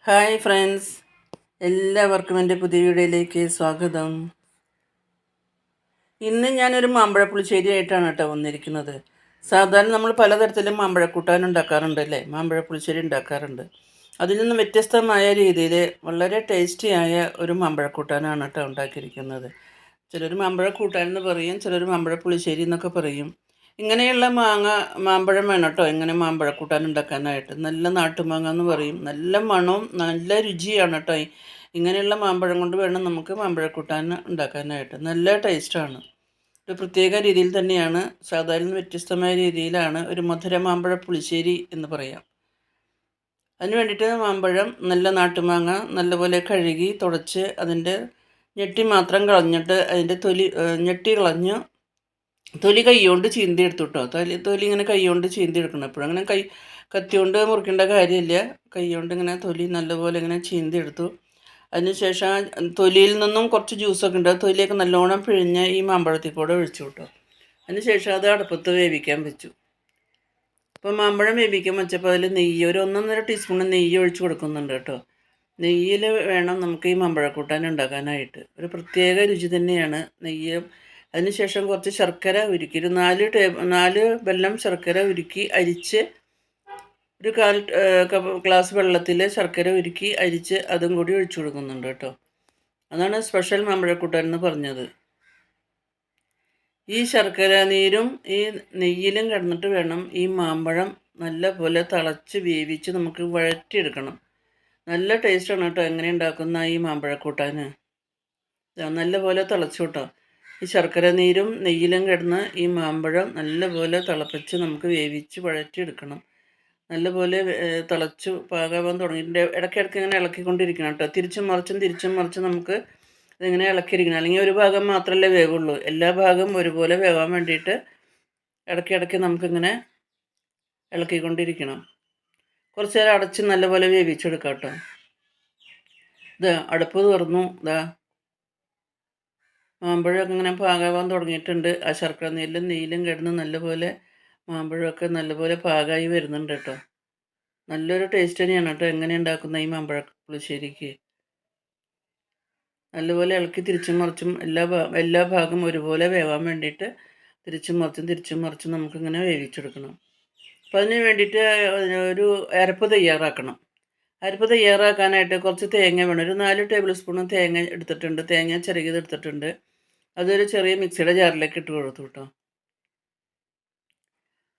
Hi friends, എല്ലാവർക്കും എൻ്റെ പുതിയ വീഡിയോയിലേക്ക് സ്വാഗതം. ഇന്ന് ഞാനൊരു മാമ്പഴ പുളിശ്ശേരി ആയിട്ടാണ് കേട്ടോ വന്നിരിക്കുന്നത്. സാധാരണ നമ്മൾ പലതരത്തിലും മാമ്പഴ കൂട്ടാൻ ഉണ്ടാക്കാറുണ്ട് അല്ലേ, മാമ്പഴ പുളിശ്ശേരി ഉണ്ടാക്കാറുണ്ട്. അതിൽ നിന്നും വ്യത്യസ്തമായ രീതിയിൽ വളരെ ടേസ്റ്റിയായ ഒരു മാമ്പഴ കൂട്ടാനാണ് കേട്ടോ ഉണ്ടാക്കിയിരിക്കുന്നത്. ചിലർ മാമ്പഴ കൂട്ടാൻ എന്ന് പറയും, ചിലർ മാമ്പഴ പുളിശ്ശേരി എന്നൊക്കെ പറയും. ഇങ്ങനെയുള്ള മാമ്പഴം വേണം കേട്ടോ ഇങ്ങനെ മാമ്പഴ കൂട്ടാൻ ഉണ്ടാക്കാനായിട്ട്. നല്ല നാട്ടുമാങ്ങ എന്ന് പറയും. നല്ല മണവും നല്ല രുചിയാണ് കേട്ടോ. ഇങ്ങനെയുള്ള മാമ്പഴം കൊണ്ട് വേണം നമുക്ക് മാമ്പഴ കൂട്ടാൻ ഉണ്ടാക്കാനായിട്ട്. നല്ല ടേസ്റ്റാണ്. ഒരു പ്രത്യേക രീതിയിൽ തന്നെയാണ്, സാധാരണ വ്യത്യസ്തമായ രീതിയിലാണ് ഒരു മധുര മാമ്പഴ പുളിശ്ശേരി എന്ന് പറയാം. അതിന് വേണ്ടിയിട്ട് മാമ്പഴം, നല്ല നാട്ടുമാങ്ങ നല്ലപോലെ കഴുകി തുടച്ച് അതിൻ്റെ ഞെട്ടി മാത്രം കളഞ്ഞിട്ട് അതിൻ്റെ ഞെട്ടി കളഞ്ഞ് തൊലി കൈകൊണ്ട് ചീന്തി എടുത്തു കേട്ടോ. തൊലി ഇങ്ങനെ കൈകൊണ്ട് ചീന്തി എടുക്കണം. എപ്പോഴും അങ്ങനെ കത്തി കൊണ്ട് മുറിക്കേണ്ട കാര്യമില്ല. കൈകൊണ്ട് ഇങ്ങനെ തൊലി നല്ലപോലെ ഇങ്ങനെ ചീന്തി എടുത്തു. അതിനുശേഷം ആ തൊലിയിൽ നിന്നും കുറച്ച് ജ്യൂസൊക്കെ ഉണ്ട്, തൊലിയൊക്കെ നല്ലോണം പിഴിഞ്ഞ് ഈ മാമ്പഴത്തിൽ കൂടെ ഒഴിച്ചു കേട്ടോ. അതിനുശേഷം അത് അടുപ്പത്ത് വേവിക്കാൻ വെച്ചു. അപ്പോൾ മാമ്പഴം വേവിക്കാൻ വെച്ചപ്പോൾ അതിൽ നെയ്യ്, ഒരു 1.5 ടീസ്പൂൺ നെയ്യ് ഒഴിച്ച് കൊടുക്കുന്നുണ്ട് കേട്ടോ. നെയ്യിൽ വേണം നമുക്ക് ഈ മാമ്പഴക്കൂട്ടാൻ ഉണ്ടാക്കാനായിട്ട്. ഒരു പ്രത്യേക രുചി തന്നെയാണ് നെയ്യ്. അതിനുശേഷം കുറച്ച് ശർക്കര ഉരുക്കി, ഒരു 4 വെല്ലം ശർക്കര ഉരുക്കി അരിച്ച്, ഒരു 1/4 ഗ്ലാസ് വെള്ളത്തിൽ ശർക്കര ഉരുക്കി അരിച്ച് അതും കൂടി ഒഴിച്ചു കൊടുക്കുന്നുണ്ട് കേട്ടോ. അതാണ് സ്പെഷ്യൽ മാമ്പഴക്കൂട്ടാൻ എന്ന് പറഞ്ഞത്. ഈ ശർക്കര നീരും ഈ നെയ്യിലും കിടന്നിട്ട് വേണം ഈ മാമ്പഴം നല്ല പോലെ തിളച്ച് വേവിച്ച് നമുക്ക് വഴറ്റിയെടുക്കണം. നല്ല ടേസ്റ്റാണ് കേട്ടോ എങ്ങനെ ഉണ്ടാക്കുന്ന ഈ മാമ്പഴക്കൂട്ടാൻ. നല്ല പോലെ തിളച്ചു കേട്ടോ. ഈ ശർക്കര നീരും നെയ്യിലും കിടന്ന് ഈ മാമ്പഴം നല്ലപോലെ തിളപ്പിച്ച് നമുക്ക് വേവിച്ച് വഴറ്റിയെടുക്കണം. നല്ലപോലെ തിളച്ച് പാകാവാൻ തുടങ്ങിയിട്ട് ഇടയ്ക്കിടയ്ക്ക് ഇങ്ങനെ ഇളക്കിക്കൊണ്ടിരിക്കണം കേട്ടോ. തിരിച്ചും മറിച്ചും നമുക്ക് ഇതിങ്ങനെ ഇളക്കിയിരിക്കണം. അല്ലെങ്കിൽ ഒരു ഭാഗം മാത്രമല്ലേ വേവുള്ളൂ. എല്ലാ ഭാഗവും ഒരുപോലെ വേവാൻ വേണ്ടിയിട്ട് ഇടയ്ക്കിടയ്ക്ക് നമുക്കിങ്ങനെ ഇളക്കിക്കൊണ്ടിരിക്കണം. കുറച്ച് നേരം അടച്ച് നല്ലപോലെ വേവിച്ചെടുക്കാം കേട്ടോ. ഇത് അടുപ്പ് തുറന്നു. മാമ്പഴമൊക്കെ ഇങ്ങനെ പാകാവാൻ തുടങ്ങിയിട്ടുണ്ട്. ആ ശർക്കര നെയ്യിലും കിടന്ന് നല്ലപോലെ മാമ്പഴമൊക്കെ നല്ലപോലെ പാകമായി വരുന്നുണ്ട് കേട്ടോ. നല്ലൊരു ടേസ്റ്റ് തന്നെയാണ് കേട്ടോ എങ്ങനെ ഉണ്ടാക്കുന്ന ഈ മാമ്പഴ പുളിശ്ശേരിക്ക്. നല്ലപോലെ ഇളക്കി തിരിച്ചും മറിച്ചും എല്ലാ ഭാഗം ഒരുപോലെ വേവാൻ വേണ്ടിയിട്ട് തിരിച്ചും മറിച്ചും നമുക്കിങ്ങനെ വേവിച്ചെടുക്കണം. അപ്പോൾ അതിന് വേണ്ടിയിട്ട് ഒരു അരപ്പ് തയ്യാറാക്കണം. അരപ്പ് തയ്യാറാക്കാനായിട്ട് കുറച്ച് തേങ്ങ വേണം. ഒരു 4 ടേബിൾ സ്പൂൺ തേങ്ങ എടുത്തിട്ടുണ്ട്. തേങ്ങ ചിരകിയത് എടുത്തിട്ടുണ്ട്. അതൊരു ചെറിയ മിക്സിയുടെ ജാറിലേക്ക് ഇട്ട് കൊടുത്തു കേട്ടോ.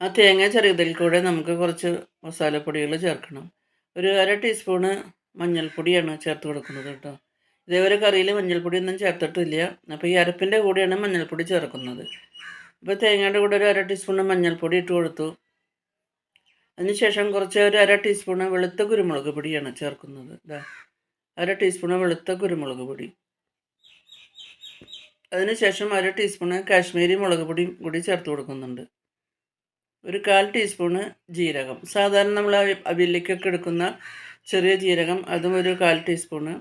ആ തേങ്ങ ചിരകിയതിൽ കൂടെ നമുക്ക് കുറച്ച് മസാലപ്പൊടികൾ ചേർക്കണം. ഒരു 1/2 ടീസ്പൂണ് മഞ്ഞൾപ്പൊടിയാണ് ചേർത്ത് കൊടുക്കുന്നത് കേട്ടോ. ഇതേവരെ കറിയിൽ മഞ്ഞൾപ്പൊടിയൊന്നും ചേർത്തിട്ടില്ല. അപ്പോൾ ഈ അരപ്പിൻ്റെ കൂടെയാണ് മഞ്ഞൾപ്പൊടി ചേർക്കുന്നത്. അപ്പോൾ തേങ്ങയുടെ കൂടെ ഒരു 1/2 ടീസ്പൂണ് മഞ്ഞൾപ്പൊടി ഇട്ട് കൊടുത്തു. അതിനുശേഷം ഒരു 1/2 ടീസ്പൂണ് വെളുത്ത കുരുമുളക് പൊടിയാണ് ചേർക്കുന്നത്. 1/2 ടീസ്പൂണ് വെളുത്ത കുരുമുളക് പൊടി. അതിനുശേഷം 1/2 ടീസ്പൂണ് കാശ്മീരി മുളക് പൊടിയും കൂടി ചേർത്ത് കൊടുക്കുന്നുണ്ട്. ഒരു 1/4 ടീസ്പൂണ് ജീരകം, സാധാരണ നമ്മൾ അവിയലിലേക്കൊക്കെ എടുക്കുന്ന ചെറിയ ജീരകം, അതും ഒരു 1/4 ടീസ്പൂണ്.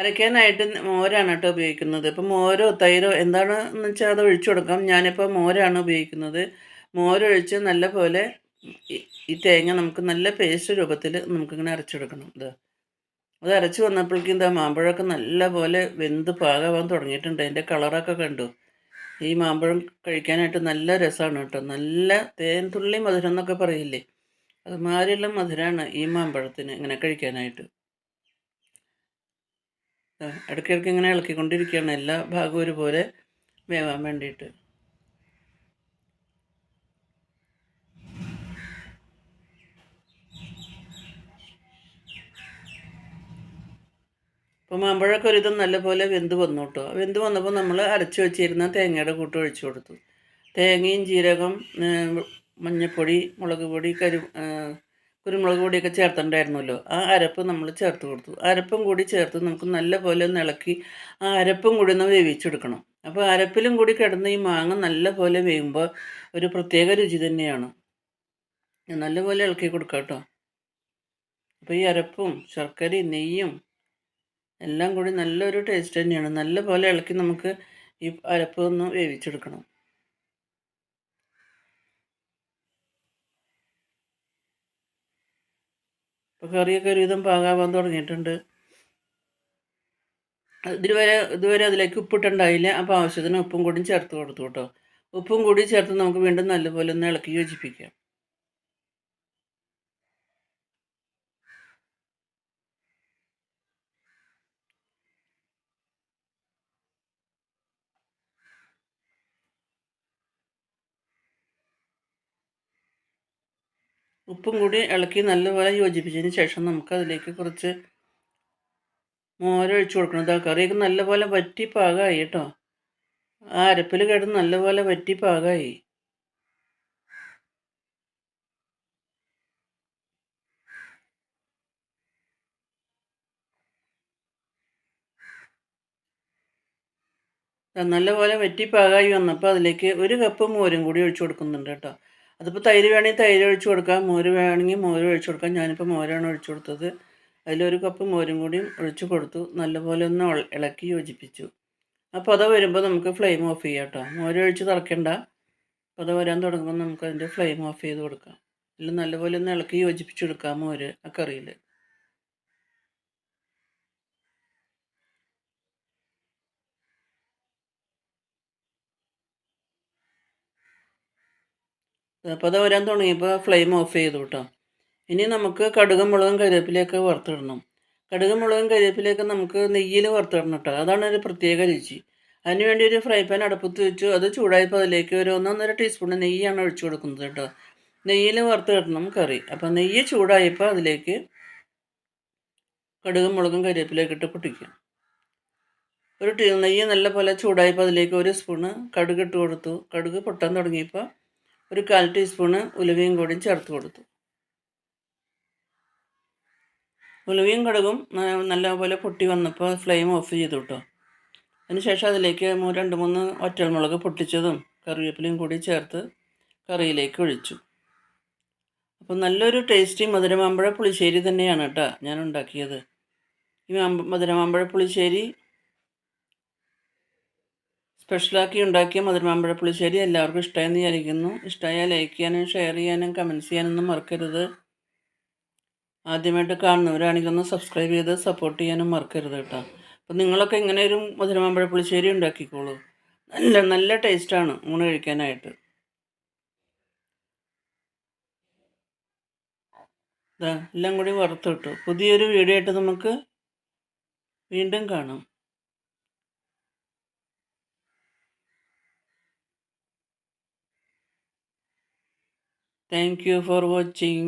അരയ്ക്കാനായിട്ട് മോരാണ് കേട്ടോ ഉപയോഗിക്കുന്നത്. ഇപ്പോൾ മോരോ തൈരോ എന്താണെന്ന് വെച്ചാൽ അത് ഒഴിച്ചു കൊടുക്കാം. ഞാനിപ്പോൾ മോരാണ് ഉപയോഗിക്കുന്നത്. മോരൊഴിച്ച് നല്ല പോലെ ഈ തേങ്ങ നമുക്ക് നല്ല പേസ്റ്റ് രൂപത്തിൽ നമുക്കിങ്ങനെ അരച്ചെടുക്കണം. അത് അരച്ച് വന്നപ്പോഴേക്കും മാമ്പഴമൊക്കെ നല്ല പോലെ വെന്ത് പാകാവാൻ തുടങ്ങിയിട്ടുണ്ട്. അതിൻ്റെ കളറൊക്കെ കണ്ടു. ഈ മാമ്പഴം കഴിക്കാനായിട്ട് നല്ല രസമാണ് കേട്ടോ. നല്ല തേൻ തുള്ളി മധുരം എന്നൊക്കെ പറയില്ലേ, അതുമാതിരിയുള്ള മധുരമാണ് ഈ മാമ്പഴത്തിന് ഇങ്ങനെ കഴിക്കാനായിട്ട്. ഇടയ്ക്കിടയ്ക്ക് ഇങ്ങനെ ഇളക്കിക്കൊണ്ടിരിക്കുകയാണ് എല്ലാ ഭാഗവും ഒരുപോലെ വേവാൻ വേണ്ടിയിട്ട്. അപ്പോൾ മാമ്പഴമൊക്കെ ഒരുവിധം നല്ലപോലെ വെന്ത് വന്നു കേട്ടോ. വെന്ത് വന്നപ്പോൾ നമ്മൾ അരച്ച് വെച്ചിരുന്ന തേങ്ങയുടെ കൂട്ട് ഒഴിച്ചു കൊടുത്തു. തേങ്ങയും ജീരകം, മഞ്ഞൾപ്പൊടി, മുളക് പൊടി, കുരുമുളക് പൊടിയൊക്കെ ചേർത്തിട്ടുണ്ടായിരുന്നല്ലോ. ആ അരപ്പ് നമ്മൾ ചേർത്ത് കൊടുത്തു. അരപ്പും കൂടി ചേർത്ത് നമുക്ക് നല്ലപോലെ ഒന്ന് ഇളക്കി ആ അരപ്പും കൂടി ഒന്ന് വേവിച്ചെടുക്കണം. അപ്പോൾ അരപ്പിലും കൂടി കിടന്ന് ഈ മാങ്ങ നല്ലപോലെ വേകുമ്പോൾ ഒരു പ്രത്യേക രുചി തന്നെയാണ്. നല്ലപോലെ ഇളക്കി കൊടുക്കാം കേട്ടോ. അപ്പോൾ ഈ അരപ്പും ശർക്കരയും നെയ്യും എല്ലാം കൂടി നല്ലൊരു ടേസ്റ്റ് തന്നെയാണ്. നല്ലപോലെ ഇളക്കി നമുക്ക് ഈ അരപ്പ് ഒന്ന് വേവിച്ചെടുക്കണം. അപ്പോൾ കറിയൊക്കെ ഒരുവിധം പാകാവാൻ തുടങ്ങിയിട്ടുണ്ട്. ഇതുവരെ അതിലേക്ക് ഉപ്പിട്ടുണ്ടായില്ല. അപ്പോൾ ആവശ്യത്തിന് ഉപ്പും കൂടി ചേർത്ത് കൊടുത്തു കേട്ടോ. ഉപ്പും കൂടി ചേർത്ത് നമുക്ക് വീണ്ടും നല്ലപോലെ ഒന്ന് ഇളക്കി യോജിപ്പിക്കാം. ഉപ്പും കൂടി ഇളക്കി നല്ലപോലെ യോജിപ്പിച്ചതിന് ശേഷം നമുക്കതിലേക്ക് കുറച്ച് മോരൊഴിച്ച് കൊടുക്കണം. ഇതാ കറിയൊക്കെ നല്ലപോലെ വറ്റി പാകമായി കേട്ടോ. ആ അരപ്പിൽ കിടന്ന് നല്ലപോലെ വറ്റി പാകമായി. നല്ലപോലെ വറ്റി പാകമായി വന്നപ്പോൾ അതിലേക്ക് 1 കപ്പ് മോരും കൂടി ഒഴിച്ച് കൊടുക്കുന്നുണ്ട് കേട്ടോ. അതിപ്പോൾ തൈര് വേണമെങ്കിൽ തൈര് ഒഴിച്ച് കൊടുക്കാം, മോര് വേണമെങ്കിൽ മോര് ഒഴിച്ച് കൊടുക്കാം. ഞാനിപ്പോൾ മോരാണ് ഒഴിച്ച് കൊടുത്തത്. അതിൽ1 കപ്പ് മോരും കൂടി ഒഴിച്ച് കൊടുത്തു. നല്ലപോലെ ഒന്ന് ഇളക്കി യോജിപ്പിച്ചു. അപ്പോൾ അത് വരുമ്പോൾ നമുക്ക് ഫ്ലെയിം ഓഫ് ചെയ്യാം കേട്ടോ. മോര് ഒഴിച്ച് തിളയ്ക്കണ്ട. അപ്പോൾ അത് വരാൻ തുടങ്ങുമ്പോൾ നമുക്കതിൻ്റെ ഫ്ലെയിം ഓഫ് ചെയ്ത് കൊടുക്കാം. എല്ലാം നല്ലപോലെ ഒന്ന് ഇളക്കി യോജിപ്പിച്ചെടുക്കാം മോര് ആ കറിയിൽ. അപ്പോൾ അത് വരാൻ തുടങ്ങിയപ്പോൾ ഫ്ലെയിം ഓഫ് ചെയ്തു കേട്ടോ. ഇനി നമുക്ക് കടുകും മുളകും കരിവേപ്പിലയൊക്കെ വറുത്തിടണം. കടുകും മുളകും കരിവേപ്പിലയൊക്കെ നമുക്ക് നെയ്യിൽ വറുത്തിടണം കേട്ടോ. അതാണ് ഒരു പ്രത്യേക രുചി. അതിനുവേണ്ടി ഒരു ഫ്രൈ പാൻ അടുപ്പത്ത് വെച്ചു. അത് ചൂടായപ്പോൾ അതിലേക്ക് ഒരു 1.5 ടീസ്പൂൺ നെയ്യാണ് ഒഴിച്ചു കൊടുക്കുന്നത് കേട്ടോ. നെയ്യിൽ വറുത്തിടണം കറി. അപ്പോൾ നെയ്യ് ചൂടായപ്പോൾ അതിലേക്ക് കടുകും മുളകും കരിവേപ്പിലയൊക്കെ ഇട്ട് പൊട്ടിക്കുക. നെയ്യ് നല്ലപോലെ ചൂടായപ്പോൾ അതിലേക്ക് 1 സ്പൂണ് കടുക് ഇട്ട് കൊടുത്തു. കടുക് പൊട്ടാൻ തുടങ്ങിയപ്പോൾ ഒരു 1/4 ടീസ്പൂണ് ഉലുവയും കൂടി ചേർത്ത് കൊടുത്തു. ഉലുവയും കടുകും നല്ലപോലെ പൊട്ടി വന്നപ്പോൾ ഫ്ലെയിം ഓഫ് ചെയ്തു കേട്ടോ. അതിനുശേഷം അതിലേക്ക് 2-3 വറ്റൽമുളക് പൊട്ടിച്ചതും കറിവേപ്പിലയും കൂടി ചേർത്ത് കറിയിലേക്ക് ഒഴിച്ചു. അപ്പോൾ നല്ലൊരു ടേസ്റ്റി മധുരമാമ്പഴ പുളിശ്ശേരി തന്നെയാണ് കേട്ടോ ഞാൻ ഉണ്ടാക്കിയത്. ഈ മധുരമാമ്പഴ പുളിശ്ശേരി സ്പെഷ്യലാക്കി ഉണ്ടാക്കിയ മധുരമാമ്പഴ പുളിശ്ശേരി എല്ലാവർക്കും ഇഷ്ടമായെന്ന് വിചാരിക്കുന്നു. ഇഷ്ടമായാൽ ലൈക്ക് ചെയ്യാനും ഷെയർ ചെയ്യാനും കമൻറ്റ്സ് ചെയ്യാനൊന്നും മറക്കരുത്. ആദ്യമായിട്ട് കാണുന്നവരാണെങ്കിൽ ഒന്ന് സബ്സ്ക്രൈബ് ചെയ്ത് സപ്പോർട്ട് ചെയ്യാനും മറക്കരുത് കേട്ടോ. അപ്പോൾ നിങ്ങളൊക്കെ ഇങ്ങനെ ഒരു മധുരമാമ്പഴ പുളിശ്ശേരി ഉണ്ടാക്കിക്കോളൂ. നല്ല ടേസ്റ്റാണ് ഊണ് കഴിക്കാനായിട്ട്. എല്ലാം കൂടി വറുത്തിട്ടു. പുതിയൊരു വീഡിയോ ആയിട്ട് നമുക്ക് വീണ്ടും കാണാം. Thank you for watching.